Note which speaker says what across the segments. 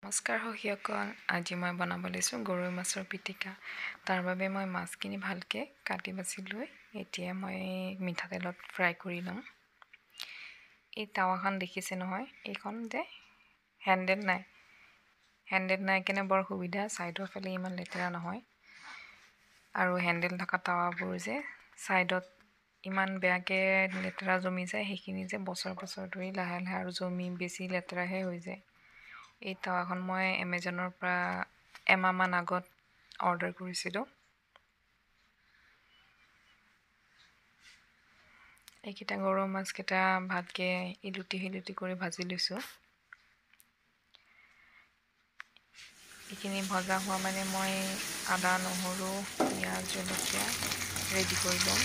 Speaker 1: নমস্কাৰ সখীসকল, আজি মই বনাব লৈছোঁ গৰৈ মাছৰ পিটিকা। তাৰ বাবে মই মাছখিনি ভালকৈ কাটি বাছি লৈ এতিয়া মই মিঠাতেলত ফ্ৰাই কৰি লওঁ। এই টাৱাখন দেখিছে নহয়, এইখন যে হেণ্ডেল নাই কেনে বৰ সুবিধা, ছাইডৰ ফালে ইমান লেতেৰা নহয়। আৰু হেণ্ডেল থকা টাৱাবোৰ যে ছাইডত ইমান বেয়াকৈ লেতেৰা জমি যায়, সেইখিনি যে বছৰ ধৰি লাহে আৰু জমি বেছি লেতেৰাহে হৈ যায়। এই টাৱাখন মই এমেজনৰ পৰা এমাহমান আগত অৰ্ডাৰ কৰিছিলোঁ। এইকেইটা গৰৈ মাছকেইটা ভালকৈ ইলুটি কৰি ভাজি লৈছোঁ। এইখিনি ভজা হোৱা মানে মই আদা, নহৰু, পিঁয়াজ, জলকীয়া ৰেডি কৰি লওঁ।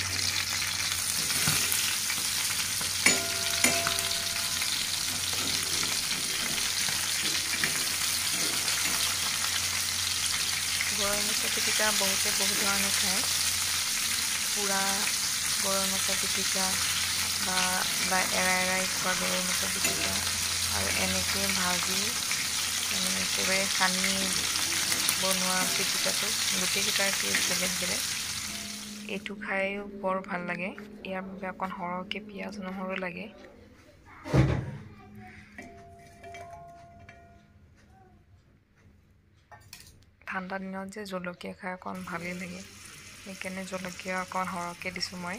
Speaker 1: গৰৈ মাছৰ পিটিকা বহুতে বহুত ধৰণে খায়। পোৰা গৰৈ মাছৰ পিটিকা বা এৰাই খোৱা গৰৈ মাছৰ পিটিকা, আৰু এনেকৈ ভাজি একেবাৰে সানি বনোৱা পিটিকাটো গোটেইকেইটাৰ টেষ্ট বেলেগ। এইটো খাইও বৰ ভাল লাগে। ইয়াৰ বাবে অকণ সৰহকৈ পিঁয়াজ, নহৰু লাগে। ঠাণ্ডা দিনত যে জলকীয়া খাই অকণ ভালেই লাগে, সেইকাৰণে জলকীয়া অকণ সৰহকৈ দিছোঁ মই।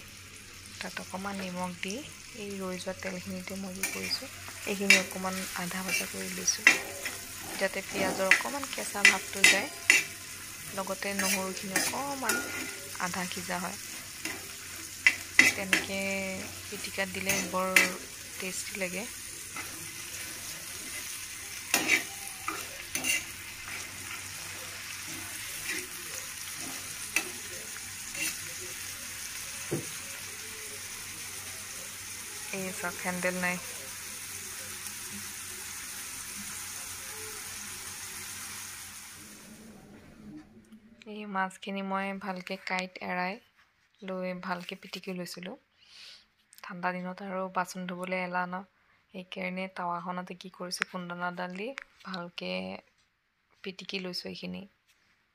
Speaker 1: তাত অকণমান নিমখ দি এই ৰৈ যোৱা তেলখিনিতে মই কি কৰিছোঁ, এইখিনি অকণমান আধা ভজা কৰি লৈছোঁ, যাতে পিঁয়াজৰ অকণমান কেঁচা ভাৱটো যায়, লগতে নহৰুখিনি অকণমান আধা সিজা হয়। তেনেকৈ পিটিকাত দিলে বৰ টেষ্টি লাগে। এই চাওক, হেণ্ডেল নাই। এই মাছখিনি মই ভালকৈ কাঁইট এৰাই লৈ ভালকৈ পিটিকি লৈছিলোঁ। ঠাণ্ডা দিনত আৰু বাচন ধুবলৈ এলাহ ন, সেইকাৰণে টাৱাখনতে কি কৰিছোঁ, খুন্দনাডাল দি ভালকৈ পিটিকি লৈছোঁ। এইখিনি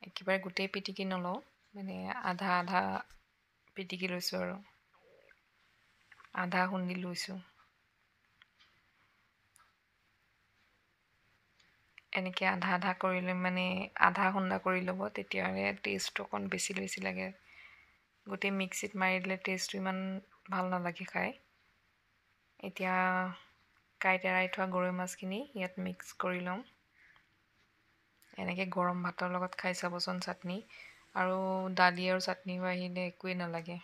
Speaker 1: একেবাৰে গোটেই পিটিকি নলওঁ, মানে আধা পিটিকি লৈছোঁ আৰু আধা খুন্দি লৈছোঁ। এনেকৈ আধা কৰিলে মানে আধা খুন্দা কৰি ল'ব, তেতিয়াহ'লে টেষ্টটো অকণ বেছি লাগে। গোটেই মিক্সিত মাৰি দিলে টেষ্টটো ইমান ভাল নালাগে খাই। এতিয়া কাঁইট এৰাই থোৱা গৰৈ মাছখিনি ইয়াত মিক্স কৰি লওঁ। এনেকৈ গৰম ভাতৰ লগত খাই চাবচোন চাটনি, আৰু দালি আৰু চাটনি আহিলে একোৱেই নালাগে।